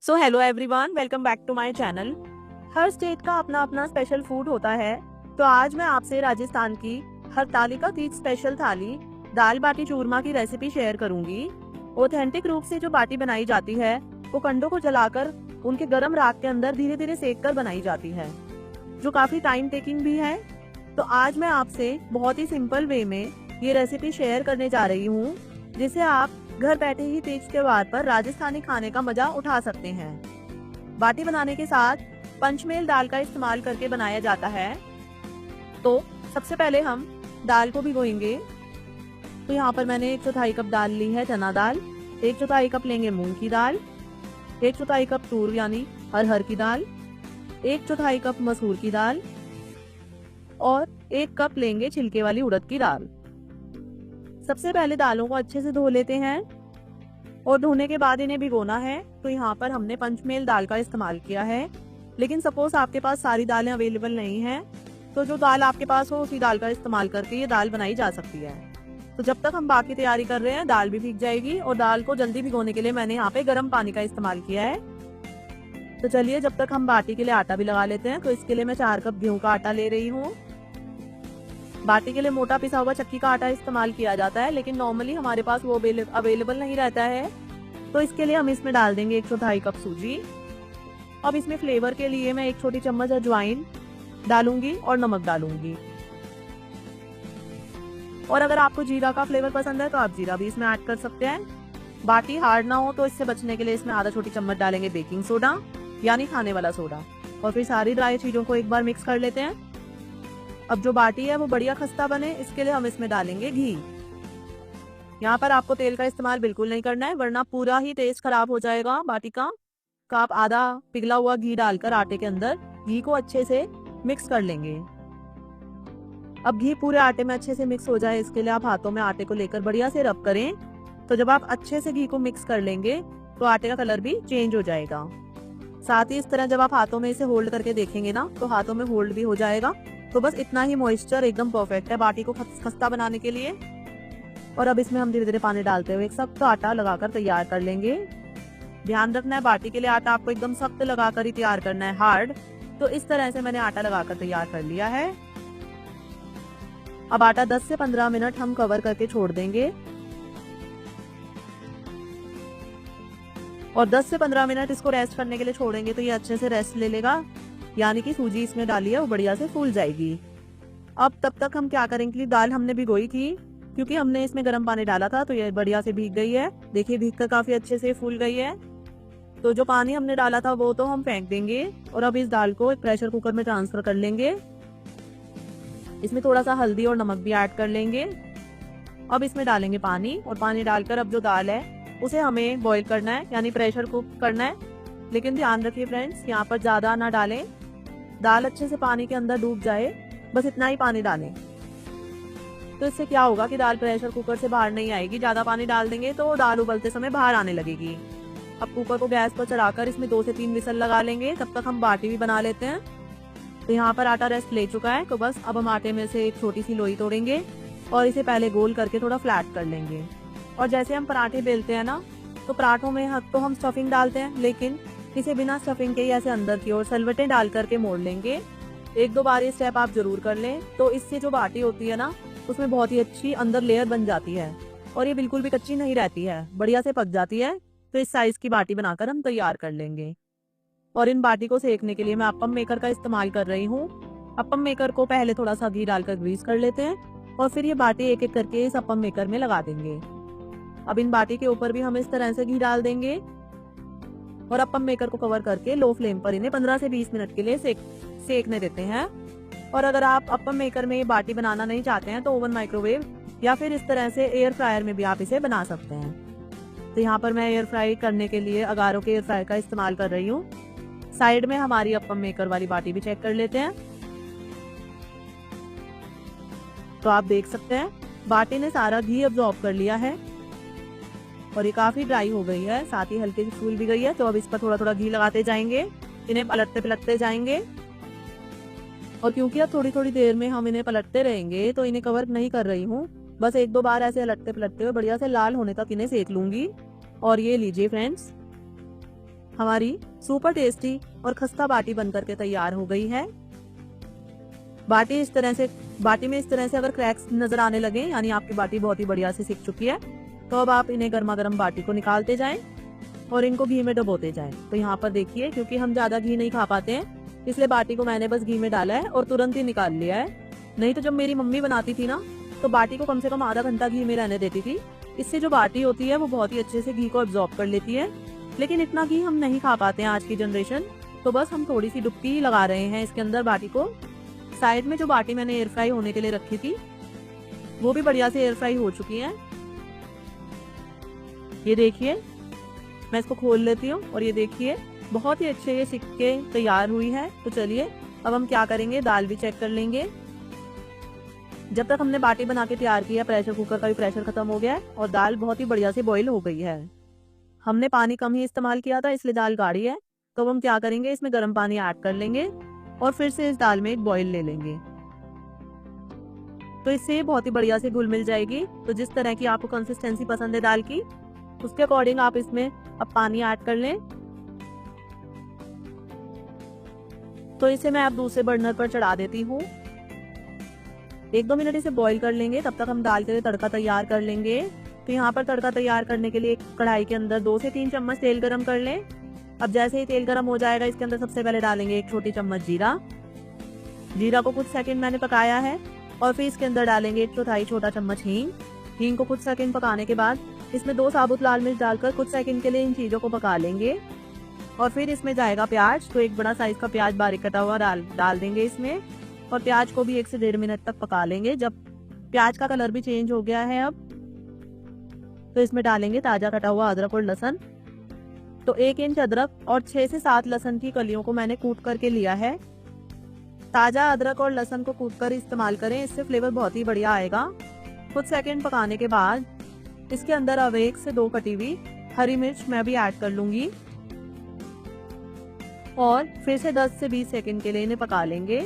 So hello everyone, welcome back to my channel. हर state का अपना अपना स्पेशल फूड होता है। तो आज मैं आपसे राजस्थान की हरतालिका तीज स्पेशल थाली दाल बाटी चूरमा की रेसिपी शेयर करूंगी। ऑथेंटिक रूप से जो बाटी बनाई जाती है वो कंडों को जलाकर उनके गर्म राख के अंदर धीरे धीरे सेक कर बनाई जाती है, जो काफी टाइम टेकिंग भी है। तो आज मैं आपसे बहुत ही सिंपल वे में ये रेसिपी शेयर करने जा रही हूँ, जिसे आप घर बैठे ही तीज त्योहार पर राजस्थानी खाने का मजा उठा सकते हैं। बाटी बनाने के साथ पंचमेल दाल का इस्तेमाल करके बनाया जाता है। तो सबसे पहले हम दाल को भिगोएंगे। तो यहाँ पर मैंने 1/4 कप दाल ली है, चना दाल। 1/4 कप लेंगे मूंग की दाल। 1/4 कप तूर यानी अरहर की दाल। 1/4 कप मसूर की दाल और 1 कप लेंगे छिलके वाली उड़द की दाल। सबसे पहले दालों को अच्छे से धो लेते हैं और धोने के बाद इन्हें भिगोना है। तो यहाँ पर हमने पंचमेल दाल का इस्तेमाल किया है, लेकिन सपोज आपके पास सारी दालें अवेलेबल नहीं है तो जो दाल आपके पास हो उसी दाल का इस्तेमाल करके ये दाल बनाई जा सकती है। तो जब तक हम बाकी तैयारी कर रहे हैं दाल भी भीग जाएगी। और दाल को जल्दी भिगोने के लिए मैंने यहाँ पे गर्म पानी का इस्तेमाल किया है। तो चलिए जब तक हम बाटी के लिए आटा भी लगा लेते हैं। तो इसके लिए मैं 4 कप गेहूं का आटा ले रही हूँ। बाटी के लिए मोटा पिसा हुआ चक्की का आटा इस्तेमाल किया जाता है, लेकिन नॉर्मली हमारे पास वो अवेलेबल नहीं रहता है। तो इसके लिए हम इसमें डाल देंगे 1/4 कप सूजी। अब इसमें फ्लेवर के लिए मैं 1 छोटी चम्मच अजवाइन डालूंगी और नमक डालूंगी। और अगर आपको जीरा का फ्लेवर पसंद है तो आप जीरा भी इसमें ऐड कर सकते हैं। बाटी हार्ड ना हो तो इससे बचने के लिए इसमें आधा छोटी चम्मच डालेंगे बेकिंग सोडा यानी खाने वाला सोडा। और फिर सारी ड्राई चीजों को एक बार मिक्स कर लेते हैं। अब जो बाटी है वो बढ़िया खस्ता बने, इसके लिए हम इसमें डालेंगे घी। यहाँ पर आपको तेल का इस्तेमाल बिल्कुल नहीं करना है, वरना पूरा ही टेस्ट खराब हो जाएगा बाटी का। तो आप आधा पिघला हुआ घी डालकर आटे के अंदर घी को अच्छे से मिक्स कर लेंगे। अब घी पूरे आटे में अच्छे से मिक्स हो जाए, इसके लिए आप हाथों में आटे को लेकर बढ़िया से रब करें। तो जब आप अच्छे से घी को मिक्स कर लेंगे तो आटे का कलर भी चेंज हो जाएगा। साथ ही इस तरह जब आप हाथों में इसे होल्ड करके देखेंगे ना तो हाथों में होल्ड भी हो जाएगा। तो बस इतना ही मॉइस्चर एकदम परफेक्ट है बाटी को खस्ता बनाने के लिए। और अब इसमें हम धीरे धीरे पानी डालते हुए एक सख्त आटा लगाकर तैयार कर लेंगे। ध्यान रखना है बाटी के लिए आटा आपको एकदम सख्त लगाकर ही तैयार करना है, हार्ड। तो इस तरह से मैंने आटा लगाकर तैयार कर लिया है। अब आटा 10 से 15 मिनट हम कवर करके छोड़ देंगे। और 10 से 15 मिनट इसको रेस्ट करने के लिए छोड़ेंगे तो ये अच्छे से रेस्ट ले लेगा, यानी कि सूजी इसमें डाली है वो बढ़िया से फूल जाएगी। अब तब तक हम क्या करेंगे, दाल हमने भिगोई थी क्योंकि हमने इसमें गर्म पानी डाला था, तो ये बढ़िया से भीग गई है। देखिए भीग कर काफी अच्छे से फूल गई है। तो जो पानी हमने डाला था वो तो हम फेंक देंगे और अब इस दाल को एक प्रेशर कुकर में ट्रांसफर कर लेंगे। इसमें थोड़ा सा हल्दी और नमक भी ऐड कर लेंगे। अब इसमें डालेंगे पानी और पानी डालकर अब जो दाल है उसे हमें बॉईल करना है, यानी प्रेशर कुक करना है। लेकिन ध्यान रखिए फ्रेंड्स, यहाँ पर ज्यादा ना डालें, दाल अच्छे से पानी के अंदर डूब जाए, बस इतना ही पानी डालें। तो इससे क्या होगा कि दाल प्रेशर कुकर से बाहर नहीं आएगी। ज्यादा पानी डाल देंगे तो दाल उबलते समय बाहर आने लगेगी। अब कुकर को गैस पर चढ़ाकर इसमें 2 से 3 विसल लगा लेंगे। तब तक हम बाटी भी बना लेते हैं। तो यहाँ पर आटा रेस्ट ले चुका है, तो बस अब हम आटे में से एक छोटी सी लोई तोड़ेंगे और इसे पहले गोल करके थोड़ा फ्लैट कर लेंगे। और जैसे हम पराठे बेलते हैं ना, तो पराठों में तो हम स्टफिंग डालते हैं, लेकिन इसे बिना स्टफिंग के ऐसे अंदर की ओर सलवटें डाल करके मोड़ लेंगे। 1-2 बार ये स्टेप आप जरूर कर लें, तो इससे जो बाटी होती है ना उसमें बहुत ही अच्छी अंदर लेयर बन जाती है और ये बिल्कुल भी कच्ची नहीं रहती है, बढ़िया से पक जाती है। तो इस साइज की बाटी बनाकर हम तैयार कर लेंगे। और इन बाटी को सेकने के लिए मैं अप्पम मेकर का इस्तेमाल कर रही हूँ। अप्पम मेकर को पहले थोड़ा सा घी डालकर ग्रीस कर लेते हैं और फिर ये बाटी एक एक करके इस अप्पम मेकर में लगा देंगे। अब इन बाटी के ऊपर भी हम इस तरह से घी डाल देंगे और अप्पम मेकर को कवर करके लो फ्लेम पर इन्हें 15 से 20 मिनट के लिए सेकने देते हैं। और अगर आप अप्पम मेकर में बाटी बनाना नहीं चाहते हैं तो ओवन माइक्रोवेव या फिर इस तरह से एयर फ्रायर में भी आप इसे बना सकते हैं। तो यहाँ पर मैं एयर फ्राई करने के लिए अगारो के एयर फ्रायर का इस्तेमाल कर रही हूँ। साइड में हमारी अप्पम मेकर वाली बाटी भी चेक कर लेते हैं। तो आप देख सकते हैं बाटी ने सारा घी अब्सॉर्ब कर लिया है और ये काफी ड्राई हो गई है, साथ ही हल्की सी फूल भी गई है। तो अब इस पर थोड़ा थोड़ा घी लगाते जाएंगे, इन्हें पलटते पलटते जाएंगे। और क्योंकि अब थोड़ी थोड़ी देर में हम इन्हें पलटते रहेंगे तो इन्हें कवर नहीं कर रही हूँ, बस 1-2 बार ऐसे पलटते पलटते हुए बढ़िया से लाल होने तक इन्हें सेक लूंगी। और ये लीजिए फ्रेंड्स, हमारी सुपर टेस्टी और खस्ता बाटी बनकर के तैयार हो गई है। बाटी में इस तरह से अगर क्रैक्स नजर आने लगे, यानी आपकी बाटी बहुत ही बढ़िया से सिक चुकी है, तो अब आप इन्हें गर्मा गर्म बाटी को निकालते जाएं और इनको घी में डुबोते जाएं। तो यहाँ पर देखिए, क्योंकि हम ज्यादा घी नहीं खा पाते हैं, इसलिए बाटी को मैंने बस घी में डाला है और तुरंत ही निकाल लिया है। नहीं तो जब मेरी मम्मी बनाती थी ना, तो बाटी को कम से कम आधा घंटा घी में रहने देती थी। इससे जो बाटी होती है वो बहुत ही अच्छे से घी को एब्जॉर्ब कर लेती है। लेकिन इतना घी हम नहीं खा पाते हैं आज की जनरेशन, तो बस हम थोड़ी सी डुबकी ही लगा रहे हैं इसके अंदर बाटी को। साइड में जो बाटी मैंने एयर फ्राई होने के लिए रखी थी, वो भी बढ़िया से एयर फ्राई हो चुकी है। ये देखिए, मैं इसको खोल लेती हूँ और ये देखिए बहुत ही अच्छे ये सिक के तैयार हुई है। तो चलिए अब हम क्या करेंगे, दाल भी चेक कर लेंगे। जब तक हमने बाटी बना के तैयार किया, प्रेशर कुकर का भी प्रेशर खत्म हो गया है और दाल बहुत ही बढ़िया से बॉईल हो गई है। हमने पानी कम ही इस्तेमाल किया था, इसलिए दाल गाढ़ी है। तो अब हम क्या करेंगे, इसमें गर्म पानी ऐड कर लेंगे और फिर से इस दाल में एक बॉईल ले लेंगे। तो इससे बहुत ही बढ़िया से घुल मिल जाएगी। तो जिस तरह की आपको कंसिस्टेंसी पसंद है दाल की, उसके अकॉर्डिंग आप इसमें अब पानी ऐड कर लें। तो इसे मैं अब दूसरे बर्नर पर चढ़ा देती हूँ। 1-2 मिनट इसे बॉईल कर लेंगे, तब तक हम दाल के लिए तड़का तैयार कर लेंगे। तो यहाँ पर तड़का तैयार करने के लिए एक कढ़ाई के अंदर 2 से 3 चम्मच तेल गरम कर लें। अब जैसे ही तेल गरम हो जाएगा, इसके अंदर सबसे पहले डालेंगे 1 छोटी चम्मच जीरा। जीरा को कुछ सेकंड मैंने पकाया है और फिर इसके अंदर डालेंगे 1/4 छोटा चम्मच हींग। हींग को कुछ सेकंड पकाने के बाद इसमें 2 साबुत लाल मिर्च डालकर कुछ सेकंड के लिए इन चीजों को पका लेंगे। और फिर इसमें जाएगा प्याज। तो एक बड़ा साइज का प्याज बारीक कटा हुआ डाल देंगे इसमें और प्याज को भी 1 से 1.5 मिनट तक पका लेंगे। जब प्याज का कलर भी चेंज हो गया है अब, तो इसमें डालेंगे ताजा कटा हुआ अदरक और लहसुन। तो 1 इंच अदरक और 6 से 7 लहसुन की कलियों को मैंने कूट करके लिया है। ताजा अदरक और लहसुन को कूट कर इस्तेमाल करें, इससे फ्लेवर बहुत ही बढ़िया आएगा। कुछ सेकंड पकाने के बाद इसके अंदर अब 1 से 2 कटी हुई हरी मिर्च मैं भी ऐड कर लूंगी और फिर से 10 से 20 सेकंड के लिए इन्हें पका लेंगे।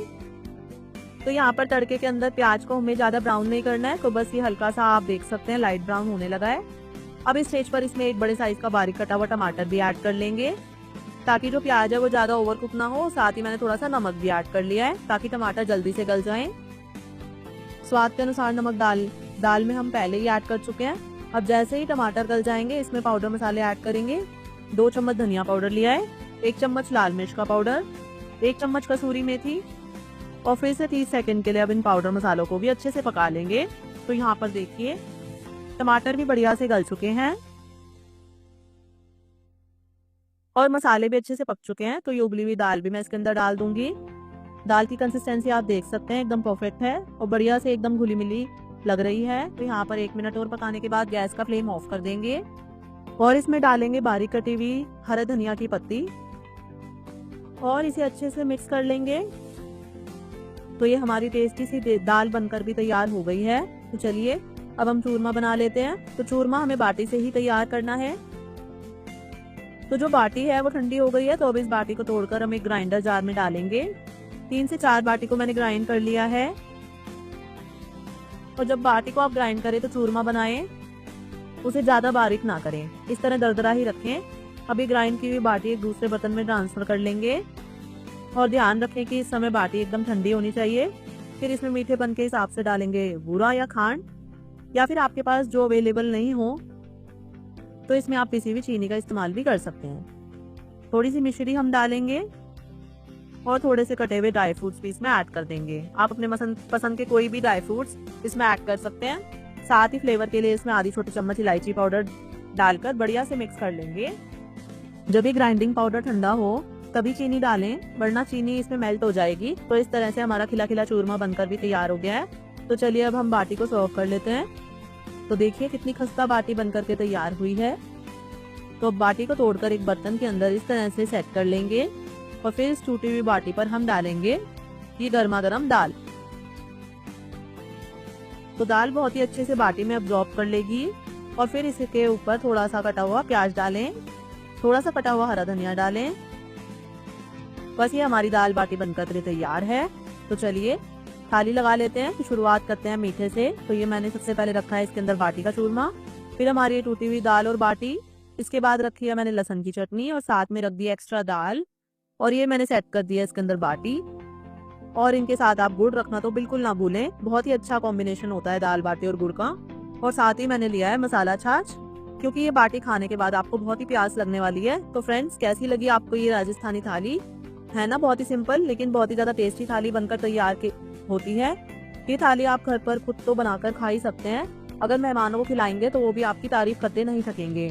तो यहाँ पर तड़के के अंदर प्याज को हमें ज्यादा ब्राउन नहीं करना है, तो बस ये हल्का सा आप देख सकते हैं लाइट ब्राउन होने लगा है। अब इस स्टेज पर इसमें एक बड़े साइज का बारीक कटा हुआ टमाटर भी ऐड कर लेंगे, ताकि जो प्याज है वो ज्यादा ओवर कुक ना हो। साथ ही मैंने थोड़ा सा नमक भी ऐड कर लिया है, ताकि टमाटर जल्दी से गल जाएं। स्वाद के अनुसार नमक दाल में हम पहले ही ऐड कर चुके हैं। अब जैसे ही टमाटर गल जाएंगे, इसमें पाउडर मसाले ऐड करेंगे। 2 चम्मच धनिया पाउडर लिया है, 1 चम्मच लाल मिर्च का पाउडर, 1 चम्मच कसूरी मेथी और फिर से 30 सेकंड के लिए अब इन पाउडर मसालों को भी अच्छे से पका लेंगे। तो यहाँ पर देखिए टमाटर भी बढ़िया से गल चुके हैं और मसाले भी अच्छे से पक चुके हैं। तो ये उबली हुई दाल भी मैं इसके अंदर डाल दूंगी। दाल की कंसिस्टेंसी आप देख सकते हैं एकदम परफेक्ट है और बढ़िया से एकदम घुली मिली लग रही है। तो यहाँ पर 1 मिनट और पकाने के बाद गैस का फ्लेम ऑफ कर देंगे और इसमें डालेंगे बारीक कटी हुई हरे धनिया की पत्ती और इसे अच्छे से मिक्स कर लेंगे। तो ये हमारी टेस्टी सी दाल बनकर भी तैयार हो गई है। तो चलिए अब हम चूरमा बना लेते हैं। तो चूरमा हमें बाटी से ही तैयार करना है। तो जो बाटी है वो ठंडी हो गई है, तो अब इस बाटी को तोड़कर हम एक ग्राइंडर जार में डालेंगे। 3 से 4 बाटी को मैंने ग्राइंड कर लिया है। और जब बाटी को आप ग्राइंड करें तो चूरमा बनाएं, उसे ज्यादा बारीक ना करें, इस तरह दरदरा ही रखें। अभी ग्राइंड की हुई बाटी एक दूसरे बर्तन में ट्रांसफर कर लेंगे और ध्यान रखें कि इस समय बाटी एकदम ठंडी होनी चाहिए। फिर इसमें मीठेपन के हिसाब से डालेंगे बूरा या खांड, या फिर आपके पास जो अवेलेबल नहीं हो तो इसमें आप किसी भी चीनी का इस्तेमाल भी कर सकते हैं। थोड़ी सी मिश्री हम डालेंगे और थोड़े से कटे हुए ड्राई फ्रूट्स भी इसमें ऐड कर देंगे। आप अपने पसंद के कोई भी ड्राई फ्रूट्स इसमें ऐड कर सकते हैं। साथ ही फ्लेवर के लिए इसमें आधी छोटी चम्मच इलायची पाउडर डालकर बढ़िया से मिक्स कर लेंगे। जब ये ग्राइंडिंग पाउडर ठंडा हो तभी चीनी डालें, वरना चीनी इसमें मेल्ट हो जाएगी। तो इस तरह से हमारा खिला खिला चूरमा बनकर भी तैयार हो गया है। तो चलिए अब हम बाटी को सर्व कर लेते हैं। तो देखिए कितनी खस्ता बाटी बनकर के तैयार हुई है। तो अब बाटी को तोड़कर एक बर्तन के अंदर इस तरह से सेट कर लेंगे और फिर इस टूटी हुई बाटी पर हम डालेंगे ये गर्मा गर्म दाल। तो दाल बहुत ही अच्छे से बाटी में अब्जॉर्ब कर लेगी और फिर इसके ऊपर थोड़ा सा कटा हुआ प्याज डालें, थोड़ा सा कटा हुआ हरा धनिया डालें। बस ये हमारी दाल बाटी बनकर तैयार है। तो चलिए थाली लगा लेते हैं। तो शुरुआत करते हैं मीठे से। तो ये मैंने सबसे पहले रखा है इसके अंदर बाटी का चूरमा, फिर हमारी ये टूटी हुई दाल और बाटी, इसके बाद रखी है मैंने लहसुन की चटनी और साथ में रख दी एक्स्ट्रा दाल, और ये मैंने सेट कर दिया इसके अंदर बाटी। और इनके साथ आप गुड़ रखना तो बिल्कुल ना भूलें, बहुत ही अच्छा कॉम्बिनेशन होता है दाल बाटी और गुड़ का। और साथ ही मैंने लिया है मसाला छाछ, क्योंकि ये बाटी खाने के बाद आपको बहुत ही प्यास लगने वाली है। तो फ्रेंड्स, कैसी लगी आपको ये राजस्थानी थाली? है ना बहुत ही सिंपल लेकिन बहुत ही ज्यादा टेस्टी थाली बनकर तैयार होती है। ये थाली आप घर पर खुद तो बनाकर खा ही सकते हैं, अगर मेहमानों को खिलाएंगे तो वो भी आपकी तारीफ करते नहीं थकेंगे।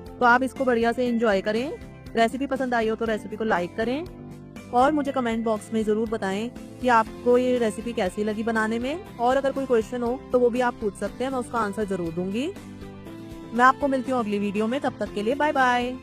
तो आप इसको बढ़िया से एंजॉय करें। रेसिपी पसंद आई हो तो रेसिपी को लाइक करें और मुझे कमेंट बॉक्स में जरूर बताएं कि आपको ये रेसिपी कैसी लगी बनाने में। और अगर कोई क्वेश्चन हो तो वो भी आप पूछ सकते हैं, मैं उसका आंसर जरूर दूंगी। मैं आपको मिलती हूँ अगली वीडियो में, तब तक के लिए बाय बाय।